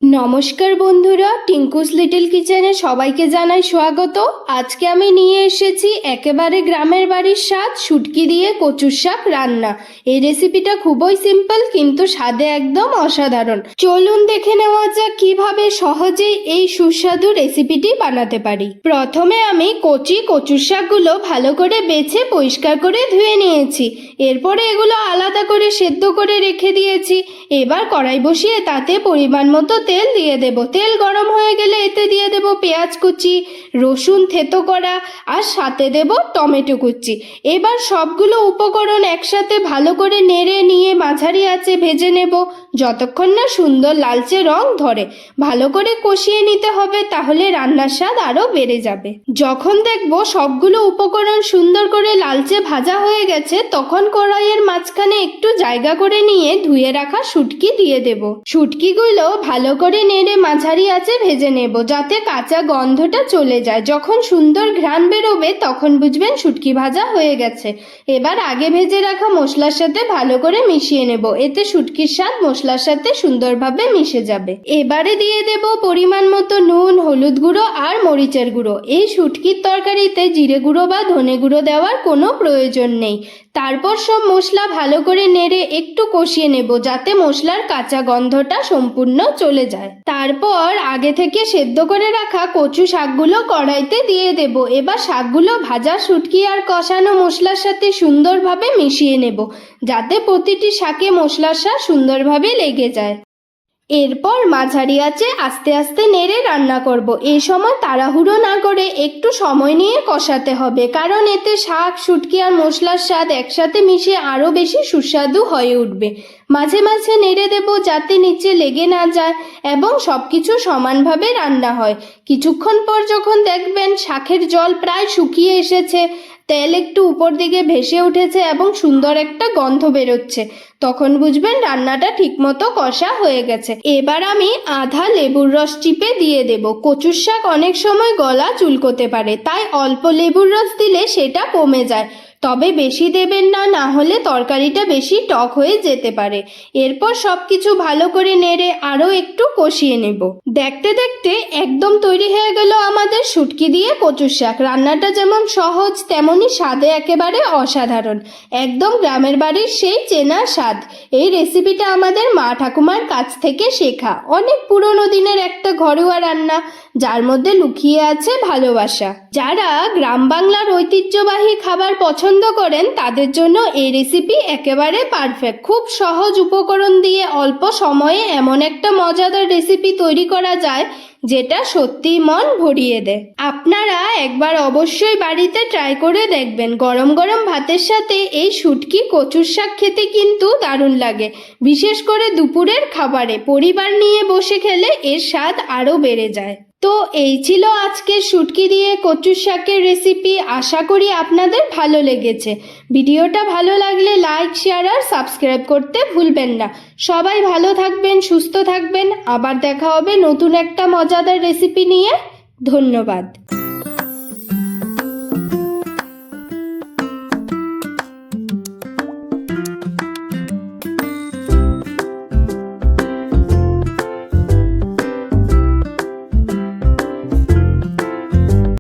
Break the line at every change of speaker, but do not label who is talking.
নমস্কার বন্ধুরা, টিঙ্কুস লিটল কিচেনে সবাইকে জানাই স্বাগত। আজকে আমি নিয়ে এসেছি একেবারে গ্রামের বাড়ির স্বাদ শুটকি দিয়ে কচুর শাক রান্না। এই রেসিপিটা খুবই সিম্পল কিন্তু স্বাদে একদম অসাধারণ। চলুন দেখে নেওয়া যাক কিভাবে সহজেই এই সুস্বাদু রেসিপিটি বানাতে পারি। প্রথমে আমি কচি কচুর শাকগুলো ভালো করে বেছে পরিষ্কার করে ধুয়ে নিয়েছি। এরপরে এগুলো আলাদা করে সেদ্ধ করে রেখে দিয়েছি। এবার কড়াই বসিয়ে তাতে পরিমাণ মতো তেল দিয়ে দেব। তেল গরম হয়ে গেলে এতে দিয়ে দেব পেঁয়াজ কুচি, রসুন থেতো করা আর সাথে দেব টমেটো কুচি। এবার সবগুলো উপকরণ একসাথে ভালো করে নেড়ে নিয়ে মাঝারি আঁচে ভেজে নেব যতক্ষণ না সুন্দর লালচে রং ধরে। ভালো করে কষিয়ে নিতে হবে, তাহলে রান্নার স্বাদ আরও বেড়ে যাবে। যখন দেখব সবগুলো উপকরণ সুন্দর করে লালচে ভাজা হয়ে গেছে, তখন কড়াইয়ের মাঝখানে একটু জায়গা করে নিয়ে ধুয়ে রাখা শুটকি দিয়ে দেব। শুটকিগুলো ভালো করে নেড়ে মাঝারি আঁচে ভেজে নেব যাতে কাঁচা গন্ধটা চলে যায়। যখন সুন্দর ঘ্রাণ বেরোবে তখন বুঝবেন শুটকি ভাজা হয়ে গেছে। এবার আগে ভেজে রাখা মশলার সাথে ভালো করে মিশিয়ে নেব, এতে শুটকির স্বাদ মশলার সাথে সুন্দরভাবে মিশে যাবে। এবারে দিয়ে দেব পরিমাণ মতো নুন, হলুদ গুঁড়ো আর মরিচের গুঁড়ো। এই শুটকির তরকারিতে জিরে গুঁড়ো বা ধনে গুঁড়ো দেওয়ার কোনো প্রয়োজন নেই। তারপর সব মশলা ভালো করে নেড়ে একটু কষিয়ে নেব যাতে মশলার কাঁচা গন্ধটা সম্পূর্ণ চলে যায়। তারপর আগে থেকে সেদ্ধ করে রাখা কচু শাকগুলো কড়াইতে দিয়ে দেব। এবার শাকগুলো ভাজা শুটকি আর কষানো মশলার সাথে সুন্দরভাবে মিশিয়ে নেব যাতে প্রতিটি শাকে মশলার স্বাদ সুন্দরভাবে লেগে যায়। এরপর মাঝারি আঁচে আস্তে আস্তে নেড়ে রান্না করব। এই সময় তাড়াহুড়ো না করে একটু সময় নিয়ে কষাতে হবে, কারণ এতে শাক, শুটকি আর মশলার স্বাদ একসাথে মিশে আরও বেশি সুস্বাদু হয়ে উঠবে। মাঝে মাঝে নেড়ে দেব যাতে নিচে লেগে না যায় এবং সবকিছু সমানভাবে রান্না হয়। কিছুক্ষণ পর যখন দেখবেন শাকের জল প্রায় শুকিয়ে এসেছে, তেল একটু উপর দিকে ভেসে উঠেছে এবং সুন্দর একটা গন্ধ বেরোচ্ছে, তখন বুঝবেন রান্নাটা ঠিকমতো কষা হয়ে গেছে। এবার আমি আধা লেবুর রস চিপে দিয়ে দেব। কচুর শাক অনেক সময় গলা চুলকোতে পারে, তাই অল্প লেবুর রস দিলে সেটা কমে যায়। তবে বেশি দেবেন না, না হলে তরকারিটা বেশি টক হয়ে যেতে পারে। এরপর সবকিছু ভালো করে নেড়ে আরও একটু কষিয়ে নেব। দেখতে দেখতে একদম তৈরি হয়ে গেল আমাদের শুটকি দিয়ে কচুর শাক। রান্নাটা যেমন সহজ তেমনি স্বাদে একেবারে অসাধারণ, একদম গ্রামের বাড়ির সেই চেনা স্বাদ। এই রেসিপিটা আমাদের মা ঠাকুমার কাছ থেকে শেখা অনেক পুরনো দিনের একটা ঘরোয়া রান্না, যার মধ্যে লুকিয়ে আছে ভালোবাসা। যারা গ্রাম বাংলার ঐতিহ্যবাহী খাবার পছন্দ করেন তাদের জন্য এই রেসিপি একেবারে পারফেক্ট। খুব সহজ উপকরণ দিয়ে অল্প সময়ে এমন একটা মজাদার রেসিপি তৈরি করা যায় যেটা সত্যি মন ভরিয়ে দেয়। আপনারা একবার অবশ্যই বাড়িতে ট্রাই করে দেখবেন। গরম গরম ভাতের সাথে এই শুটকি কচুর শাক খেতে কিন্তু দারুণ লাগে, বিশেষ করে দুপুরের খাবারে পরিবার নিয়ে বসে খেলে এর স্বাদ আরও বেড়ে যায়। তো এই ছিল আজকের শুটকি দিয়ে কচুর শাকের রেসিপি। আশা করি আপনাদের ভালো লেগেছে। ভিডিওটা ভালো লাগলে লাইক, শেয়ার আর সাবস্ক্রাইব করতে ভুলবেন না। সবাই ভালো থাকবেন, সুস্থ থাকবেন। আবার দেখা হবে নতুন একটা মজাদার রেসিপি নিয়ে। ধন্যবাদ।